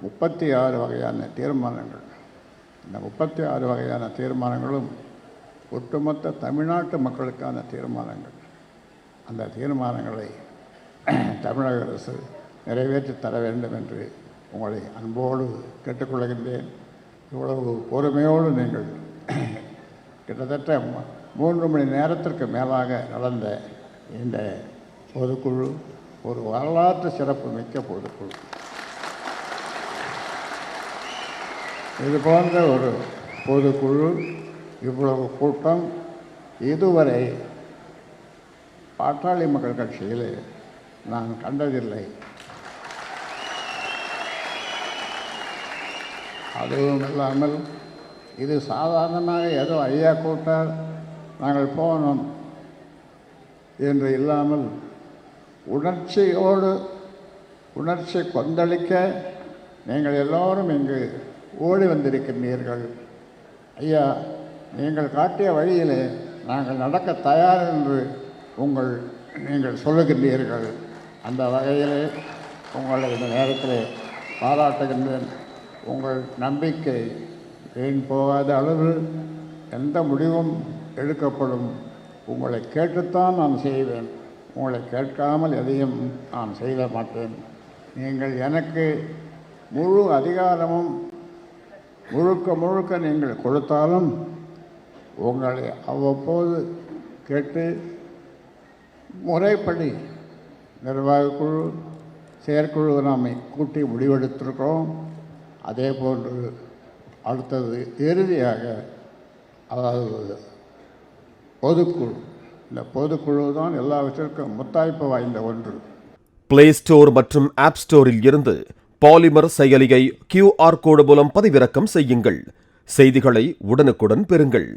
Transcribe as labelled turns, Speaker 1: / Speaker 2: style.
Speaker 1: 36 வகையான தீர்மானங்கள். இந்த 36 வகையான தீர்மானங்களும் ஒட்டுமொத்த தமிழ்நாட்டு மக்களுக்கான தீர்மானங்கள். அந்த தீர்மானங்களை தமிழக அரசு நிறைவேற்றி தர வேண்டும் என்று உங்களை அன்போடு கேட்டுக்கொள்கின்றேன். இவ்வளவு பொறுமையோடு நீங்கள் கிட்டத்தட்ட 3 மணி நேரத்திற்கு மேலாக நடந்த இந்த பொதுக்குழு ஒரு வரலாற்று சிறப்பு மிக்க பொதுக்குழு. இது போன்ற ஒரு பொதுக்குழு, இவ்வளவு கூட்டம் இதுவரை பாட்டாளி மக்கள் கட்சியில் நான் கண்டதில்லை. அதுவும் இல்லாமல் இது சாதாரணமாக ஏதோ ஐயா கூட்டார் நாங்கள் போனோம் என்று இல்லாமல் உணர்ச்சி கொந்தளிக்க நீங்கள் எல்லோரும் இங்கு ஓடி வந்திருக்கின்றீர்கள். ஐயா, நீங்கள் காட்டிய வழியிலே நாங்கள் நடக்க தயார் என்று நீங்கள் சொல்லுகின்றீர்கள். அந்த வகையிலே உங்களை இந்த நேரத்தில் பாராட்டுகின்றேன். உங்கள் நம்பிக்கை வீண் போகாத அளவு எந்த முடிவும் எடுக்கப்படும். உங்களை கேட்டுத்தான் நான் செய்வேன். உங்களை கேட்காமல் எதையும் நான் செய்ய மாட்டேன். நீங்கள் எனக்கு முழு அதிகாரமும் முழுக்க நீங்கள் கொடுத்தாலும் உங்களை அவ்வப்போது கேட்டு முறைப்படி நிர்வாகக்குழு செயற்குழு நாம் கூட்டி முடிவெடுத்திருக்கிறோம். அதே போன்று அடுத்தது இறுதியாக அதாவது பொதுக்குழு. இந்த பொதுக்குழு தான் எல்லாவற்றிற்கும் முத்தாய்ப்பு வாய்ந்த ஒன்று.
Speaker 2: பிளே ஸ்டோர் மற்றும் ஆப் ஸ்டோரில் இருந்து பாலிமர் செயலியை QR கோடு மூலம் பதிவிறக்கம் செய்யுங்கள். செய்திகளை உடனுக்குடன் பெறுங்கள்.